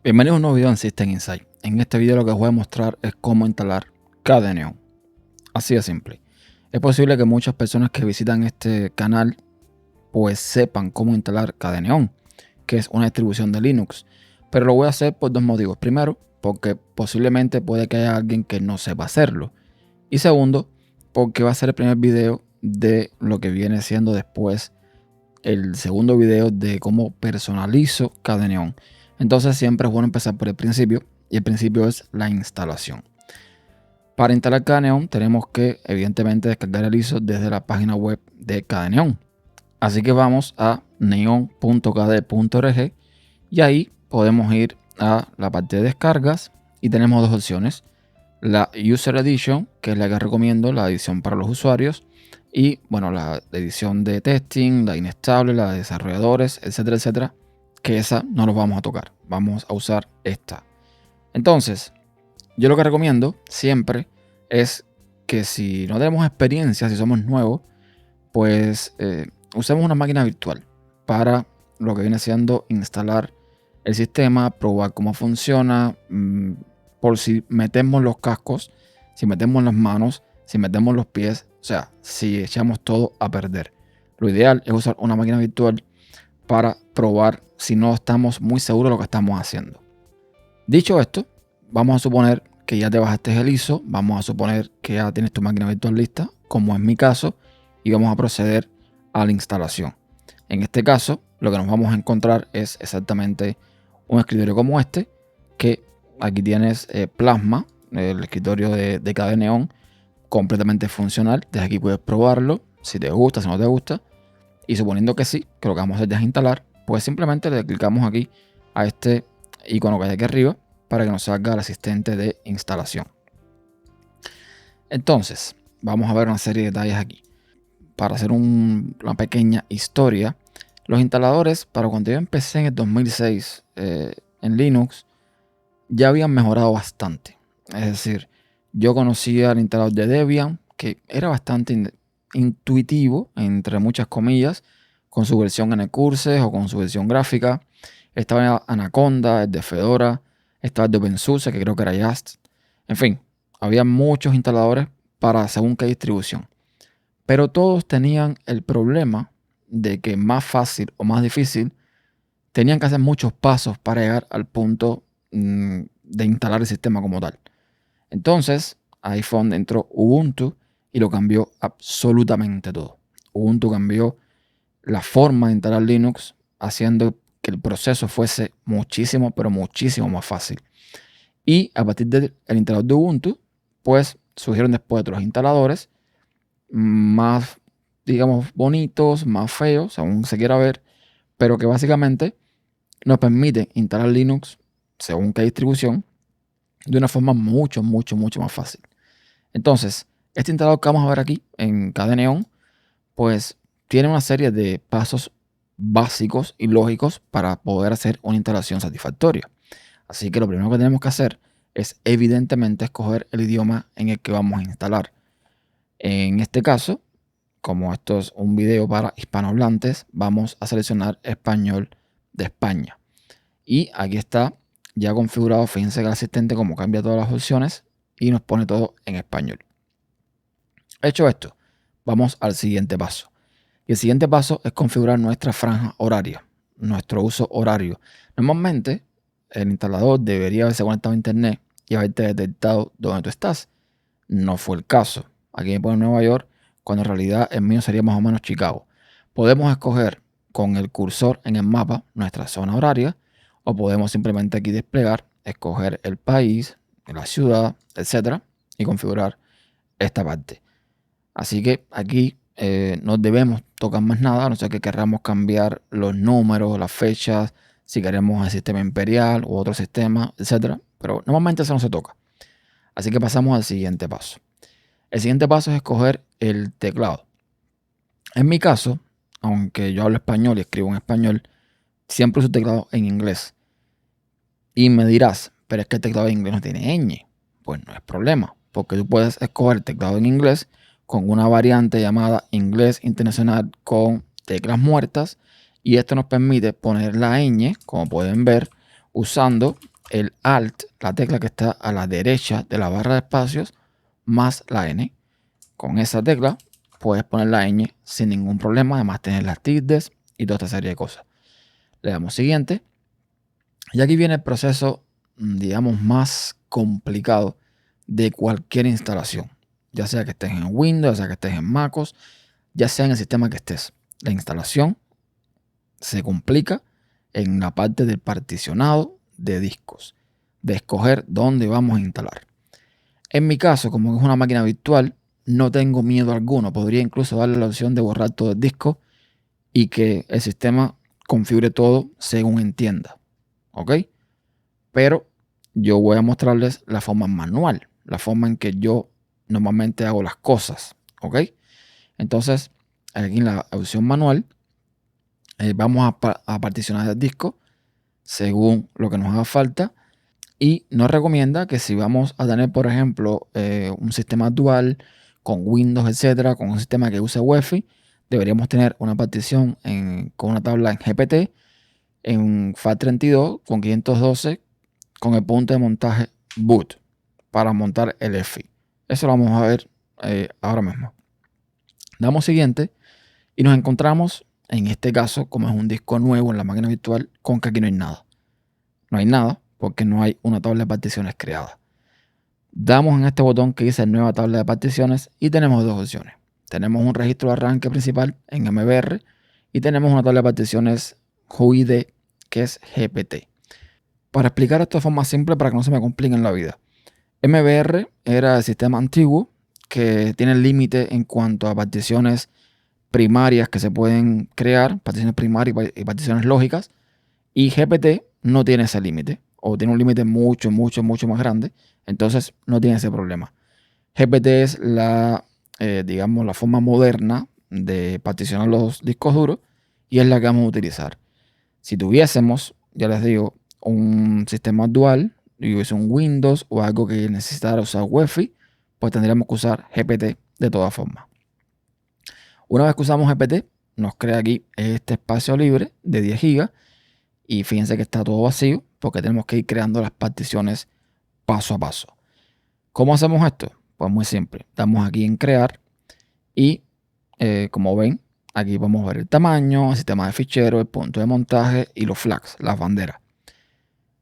Bienvenidos a un nuevo video en System Insight. En este video lo que os voy a mostrar es cómo instalar Kdenlive. Así de simple. Es posible que muchas personas que visitan este canal pues sepan cómo instalar Kdenlive, que es una distribución de Linux. Pero lo voy a hacer por dos motivos. Primero, porque posiblemente puede que haya alguien que no sepa hacerlo. Y segundo, porque va a ser el primer video de lo que viene siendo después el segundo video de cómo personalizo Kdenlive. Entonces siempre es bueno empezar por el principio, y el principio es la instalación. Para instalar Kdenlive tenemos que evidentemente descargar el ISO desde la página web de Kdenlive. Así que vamos a neon.kd.org y ahí podemos ir a la parte de descargas y tenemos dos opciones. La User Edition, que es la que recomiendo, la edición para los usuarios, y bueno, la edición de testing, la inestable, la de desarrolladores, etcétera, etcétera, que esa no los vamos a tocar. Vamos a usar esta. Entonces, yo lo que recomiendo siempre es que si no tenemos experiencia, si somos nuevos, pues usemos una máquina virtual para lo que viene siendo instalar el sistema, probar cómo funciona, por si metemos los cascos, si metemos las manos, si metemos los pies, o sea, si echamos todo a perder. Lo ideal es usar una máquina virtual para probar si no estamos muy seguros de lo que estamos haciendo. Dicho esto, vamos a suponer que ya te bajaste el ISO, vamos a suponer que ya tienes tu máquina virtual lista, como es mi caso, y vamos a proceder a la instalación. En este caso, lo que nos vamos a encontrar es exactamente un escritorio como este, que aquí tienes Plasma, el escritorio de Kdenlive, completamente funcional. Desde aquí puedes probarlo, si te gusta, si no te gusta. Y suponiendo que sí, que lo que vamos a hacer es instalar, pues simplemente le clicamos aquí a este icono que hay aquí arriba para que nos salga el asistente de instalación. Entonces, vamos a ver una serie de detalles aquí. Para hacer una pequeña historia, los instaladores, para cuando yo empecé en el 2006 en Linux, ya habían mejorado bastante. Es decir, yo conocía el instalador de Debian, que era bastante intuitivo, entre muchas comillas, con su versión NCurses o con su versión gráfica. Estaba Anaconda, el de Fedora, estaba el de OpenSUSE, que creo que era Just. En fin, había muchos instaladores para según qué distribución. Pero todos tenían el problema de que más fácil o más difícil tenían que hacer muchos pasos para llegar al punto de instalar el sistema como tal. Entonces, ahí fue donde entró Ubuntu y lo cambió absolutamente todo. Ubuntu cambió la forma de instalar Linux, haciendo que el proceso fuese muchísimo, pero muchísimo más fácil. Y a partir del instalador de Ubuntu, pues surgieron después otros instaladores más, digamos, bonitos, más feos, según se quiera ver, pero que básicamente nos permiten instalar Linux según qué distribución de una forma mucho más fácil. Entonces, este instalador que vamos a ver aquí en Kdenlive, pues tiene una serie de pasos básicos y lógicos para poder hacer una instalación satisfactoria. Así que lo primero que tenemos que hacer es evidentemente escoger el idioma en el que vamos a instalar. En este caso, como esto es un video para hispanohablantes, vamos a seleccionar español de España. Y aquí está ya configurado. Fíjense que el asistente como cambia todas las opciones y nos pone todo en español. Hecho esto, vamos al siguiente paso. Y el siguiente paso es configurar nuestra franja horaria, nuestro uso horario. Normalmente el instalador debería haberse conectado a internet y haberte detectado dónde tú estás. No fue el caso. Aquí me pone Nueva York, cuando en realidad el mío sería más o menos Chicago. Podemos escoger con el cursor en el mapa nuestra zona horaria, o podemos simplemente aquí desplegar, escoger el país, la ciudad, etcétera, y configurar esta parte. Así que aquí no debemos tocar más nada, a no ser que queramos cambiar los números, las fechas, si queremos el sistema imperial u otro sistema, etcétera. Pero normalmente eso no se toca. Así que pasamos al siguiente paso. El siguiente paso es escoger el teclado. En mi caso, aunque yo hablo español y escribo en español, siempre uso teclado en inglés. Y me dirás, pero es que el teclado en inglés no tiene ñ. Pues no es problema, porque tú puedes escoger el teclado en inglés con una variante llamada Inglés Internacional con teclas muertas, y esto nos permite poner la ñ, como pueden ver, usando el Alt, la tecla que está a la derecha de la barra de espacios, más la N. Con esa tecla puedes poner la ñ sin ningún problema, además tener las tildes y toda esta serie de cosas. Le damos siguiente. Y aquí viene el proceso, digamos, más complicado de cualquier instalación. Ya sea que estés en Windows, ya sea que estés en MacOS, ya sea en el sistema que estés. La instalación se complica en la parte del particionado de discos, de escoger dónde vamos a instalar. En mi caso, como es una máquina virtual, no tengo miedo alguno. Podría incluso darle la opción de borrar todo el disco y que el sistema configure todo según entienda. ¿Ok? Pero yo voy a mostrarles la forma manual, la forma en que yo normalmente hago las cosas. ¿Ok? Entonces, aquí en la opción manual, vamos a particionar el disco según lo que nos haga falta. Y nos recomienda que si vamos a tener, por ejemplo, un sistema dual con Windows, etcétera, con un sistema que use Wi-Fi, deberíamos tener una partición con una tabla en GPT, en FAT32 con 512, con el punto de montaje boot para montar el EFI. Eso lo vamos a ver ahora mismo. Damos siguiente y nos encontramos, en este caso, como es un disco nuevo en la máquina virtual, con que aquí no hay nada. No hay nada porque no hay una tabla de particiones creada. Damos en este botón que dice nueva tabla de particiones y tenemos dos opciones. Tenemos un registro de arranque principal en MBR y tenemos una tabla de particiones GUID que es GPT. Para explicar esto de forma simple para que no se me complique la vida. MBR era el sistema antiguo que tiene límite en cuanto a particiones primarias que se pueden crear, particiones primarias y particiones lógicas, y GPT no tiene ese límite, o tiene un límite mucho más grande, entonces no tiene ese problema. GPT es digamos, la forma moderna de particionar los discos duros y es la que vamos a utilizar. Si tuviésemos, ya les digo, un sistema dual, y hubiese un Windows o algo que necesitara usar Wi-Fi, pues tendríamos que usar GPT de todas formas. Una vez que usamos GPT, nos crea aquí este espacio libre de 10 GB y fíjense que está todo vacío porque tenemos que ir creando las particiones paso a paso. ¿Cómo hacemos esto? Pues muy simple. Damos aquí en crear y como ven, aquí vamos a ver el tamaño, el sistema de ficheros, el punto de montaje y los flags, las banderas.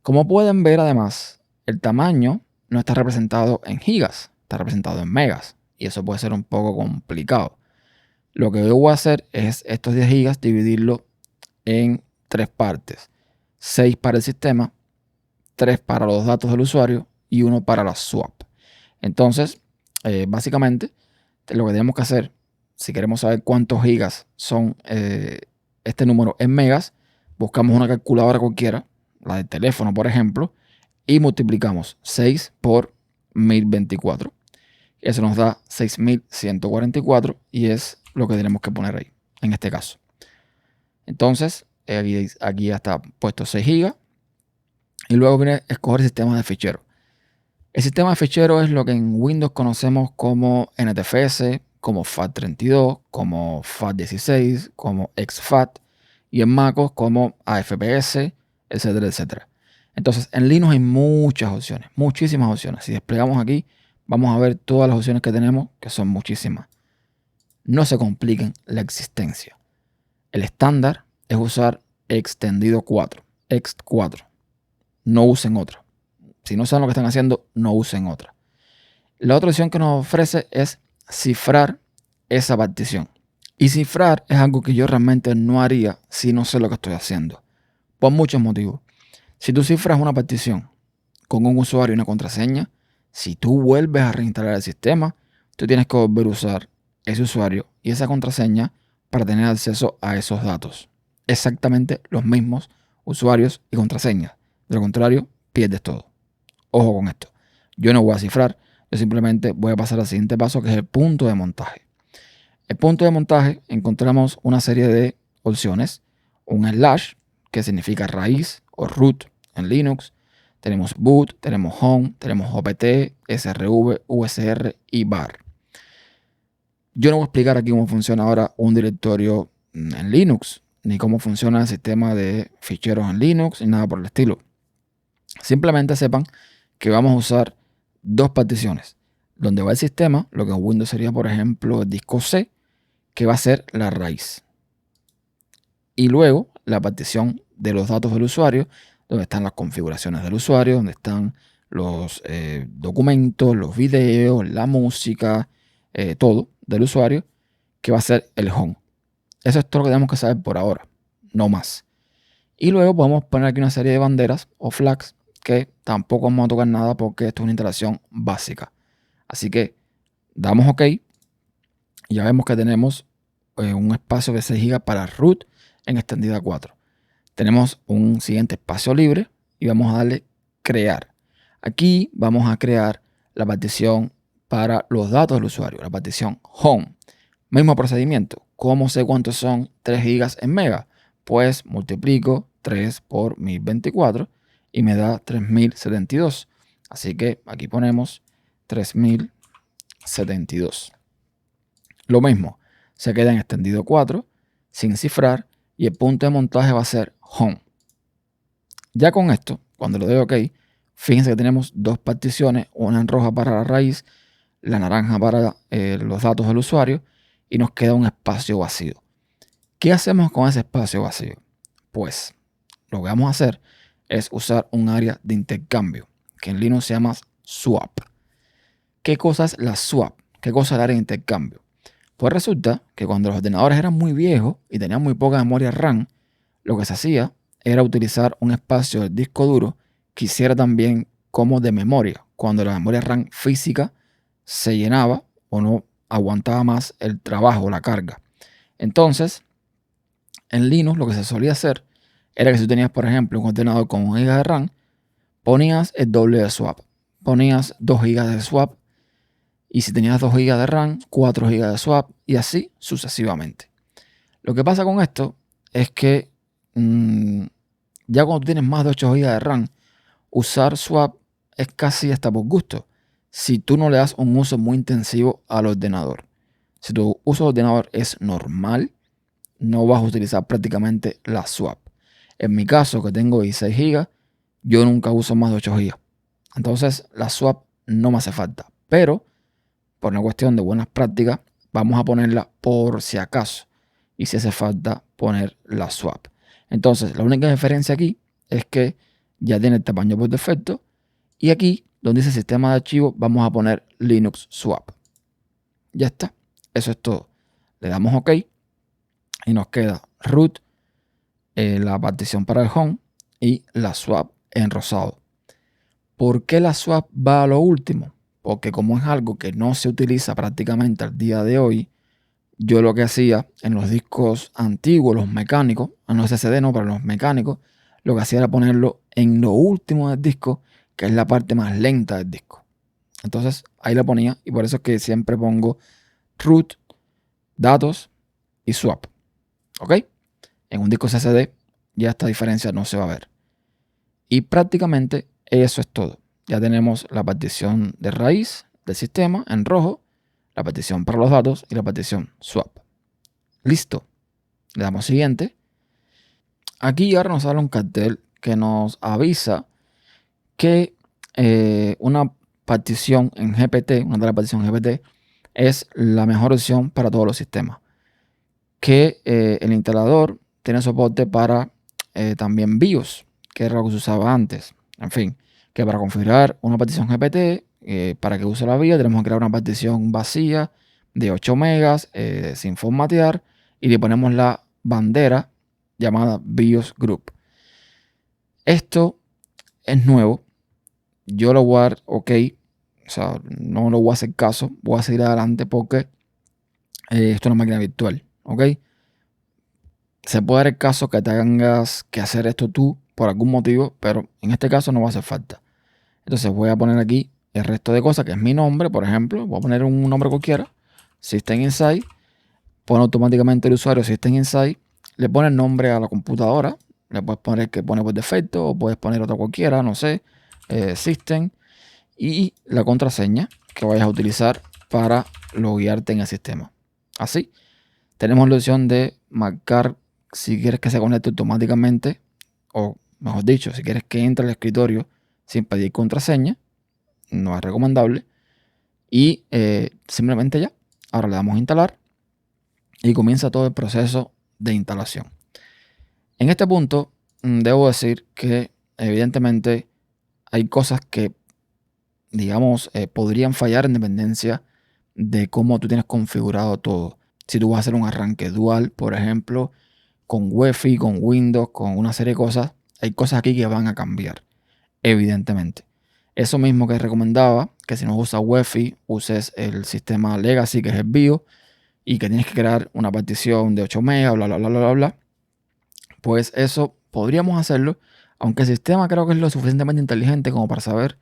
Como pueden ver además, el tamaño no está representado en gigas, está representado en megas y eso puede ser un poco complicado. Lo que yo voy a hacer es estos 10 gigas dividirlo en tres partes. 6 para el sistema, 3 para los datos del usuario y 1 para la swap. Entonces, básicamente, lo que tenemos que hacer, si queremos saber cuántos gigas son este número en megas, buscamos una calculadora cualquiera, la del teléfono, por ejemplo, y multiplicamos 6 por 1024. Eso nos da 6144 y es lo que tenemos que poner ahí, en este caso. Entonces, aquí ya está puesto 6 GB. Y luego viene a escoger el sistema de fichero. El sistema de fichero es lo que en Windows conocemos como NTFS, como FAT32, como FAT16, como exFAT. Y en MacOS como AFPS, etcétera, etcétera. Entonces, en Linux hay muchas opciones, muchísimas opciones. Si desplegamos aquí, vamos a ver todas las opciones que tenemos, que son muchísimas. No se compliquen la existencia. El estándar es usar extendido 4, ext4. No usen otra. Si no saben lo que están haciendo, no usen otra. La otra opción que nos ofrece es cifrar esa partición. Y cifrar es algo que yo realmente no haría si no sé lo que estoy haciendo. Por muchos motivos. Si tú cifras una partición con un usuario y una contraseña, si tú vuelves a reinstalar el sistema, tú tienes que volver a usar ese usuario y esa contraseña para tener acceso a esos datos. Exactamente los mismos usuarios y contraseñas. De lo contrario, pierdes todo. Ojo con esto. Yo no voy a cifrar, yo simplemente voy a pasar al siguiente paso, que es el punto de montaje. El punto de montaje encontramos una serie de opciones. Un slash, que significa raíz o root en Linux. Tenemos boot, tenemos home, tenemos opt, srv, usr y bar. Yo no voy a explicar aquí cómo funciona ahora un directorio en Linux, ni cómo funciona el sistema de ficheros en Linux, ni nada por el estilo. Simplemente sepan que vamos a usar dos particiones. Donde va el sistema, lo que en Windows sería, por ejemplo, el disco C, que va a ser la raíz. Y luego la partición de los datos del usuario, donde están las configuraciones del usuario, donde están los documentos, los videos, la música, todo del usuario, que va a ser el home. Eso es todo lo que tenemos que saber por ahora, no más. Y luego podemos poner aquí una serie de banderas o flags que tampoco vamos a tocar nada porque esto es una instalación básica. Así que damos OK y ya vemos que tenemos un espacio de 6 GB para root en extendida 4. Tenemos un siguiente espacio libre y vamos a darle crear. Aquí vamos a crear la partición para los datos del usuario, la partición home. Mismo procedimiento. ¿Cómo sé cuántos son 3 GB en mega? Pues multiplico 3 por 1024 y me da 3072. Así que aquí ponemos 3072. Lo mismo, se queda en extendido 4 sin cifrar y el punto de montaje va a ser home. Ya con esto, cuando le doy OK, fíjense que tenemos dos particiones, una en roja para la raíz, la naranja para los datos del usuario y nos queda un espacio vacío. ¿Qué hacemos con ese espacio vacío? Pues lo que vamos a hacer es usar un área de intercambio que en Linux se llama swap. ¿Qué cosa es la swap? ¿Qué cosa es el área de intercambio? Pues resulta que cuando los ordenadores eran muy viejos y tenían muy poca memoria RAM, lo que se hacía era utilizar un espacio del disco duro que hiciera también como de memoria, cuando la memoria RAM física se llenaba o no aguantaba más el trabajo, la carga. Entonces, en Linux lo que se solía hacer era que si tú tenías, por ejemplo, un ordenador con 1 GB de RAM, ponías el doble de swap. Ponías 2 GB de swap. Y si tenías 2 GB de RAM, 4 GB de swap y así sucesivamente. Lo que pasa con esto es que ya cuando tienes más de 8 GB de RAM, usar swap es casi hasta por gusto. Si tú no le das un uso muy intensivo al ordenador. Si tu uso de ordenador es normal, no vas a utilizar prácticamente la swap. En mi caso, que tengo 16 GB, yo nunca uso más de 8 GB. Entonces, la swap no me hace falta. Pero, por una cuestión de buenas prácticas, vamos a ponerla por si acaso. Y si hace falta, poner la swap. Entonces, la única diferencia aquí es que ya tiene el tamaño por defecto. Y aquí, donde dice sistema de archivos, vamos a poner Linux Swap. Ya está. Eso es todo. Le damos OK. Y nos queda root, la partición para el home y la swap en rosado. ¿Por qué la swap va a lo último? Porque como es algo que no se utiliza prácticamente al día de hoy, yo lo que hacía en los discos antiguos, los mecánicos, en los SSD no, pero los mecánicos, lo que hacía era ponerlo en lo último del disco, que es la parte más lenta del disco. Entonces ahí la ponía y por eso es que siempre pongo root, datos y swap. ¿Ok? En un disco SSD ya esta diferencia no se va a ver. Y prácticamente eso es todo. Ya tenemos la partición de raíz del sistema en rojo, la partición para los datos y la partición swap. Listo. Le damos siguiente. Aquí ahora nos sale un cartel que nos avisa que una partición en GPT, una de las particiones GPT, es la mejor opción para todos los sistemas. Que el instalador tiene soporte para también BIOS, que era lo que se usaba antes. En fin, que para configurar una partición GPT, para que use la BIOS, tenemos que crear una partición vacía de 8 megas sin formatear y le ponemos la bandera llamada BIOS Group. Esto es nuevo. Yo lo voy a dar OK. O sea, no lo voy a hacer caso. Voy a seguir adelante porque esto es una máquina virtual. ¿Ok? Se puede dar el caso que tengas que hacer esto tú por algún motivo, pero en este caso no va a hacer falta. Entonces voy a poner aquí el resto de cosas, que es mi nombre, por ejemplo. Voy a poner un nombre cualquiera. System Inside. Pone automáticamente el usuario System Inside. Le pone el nombre a la computadora. Le puedes poner que pone por defecto o puedes poner otra cualquiera, no sé. System. Y la contraseña que vayas a utilizar para loguearte en el sistema. Así. Tenemos la opción de marcar si quieres que se conecte automáticamente, o mejor dicho, si quieres que entre al escritorio sin pedir contraseña, no es recomendable, y simplemente ya, ahora le damos a instalar y comienza todo el proceso de instalación. En este punto, debo decir que evidentemente hay cosas que, digamos, podrían fallar en dependencia de cómo tú tienes configurado todo. Si tú vas a hacer un arranque dual, por ejemplo, con Wi-Fi, con Windows, con una serie de cosas, hay cosas aquí que van a cambiar, evidentemente. Eso mismo que recomendaba, que si no usas Wi-Fi, uses el sistema Legacy, que es el BIOS, y que tienes que crear una partición de 8 megas, bla, bla, bla, bla, bla. Pues eso podríamos hacerlo, aunque el sistema creo que es lo suficientemente inteligente como para saber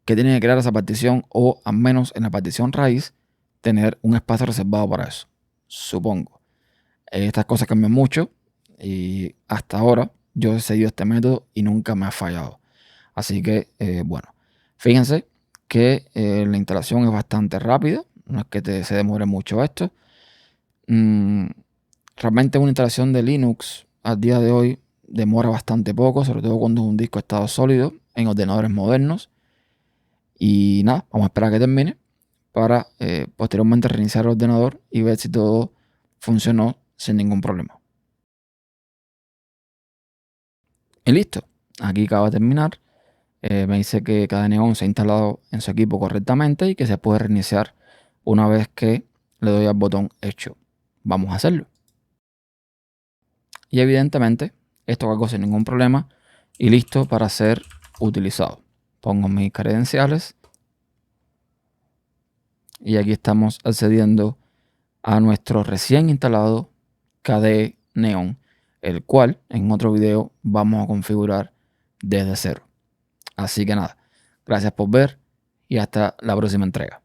que tiene que crear esa partición, o al menos en la partición raíz tener un espacio reservado para eso, supongo. Estas cosas cambian mucho y hasta ahora yo he seguido este método y nunca me ha fallado. Así que, bueno, fíjense que la instalación es bastante rápida, no es que se demore mucho esto. Realmente una instalación de Linux al día de hoy demora bastante poco, sobre todo cuando es un disco de estado sólido en ordenadores modernos. Y nada, vamos a esperar a que termine para posteriormente reiniciar el ordenador y ver si todo funcionó sin ningún problema. Y listo, aquí acaba de terminar. Me dice que cada Neon se ha instalado en su equipo correctamente y que se puede reiniciar una vez que le doy al botón hecho. Vamos a hacerlo. Y evidentemente esto cargó sin ningún problema y listo para ser utilizado. Pongo mis credenciales y aquí estamos accediendo a nuestro recién instalado KDE Neon, el cual en otro video vamos a configurar desde cero. Así que nada, gracias por ver y hasta la próxima entrega.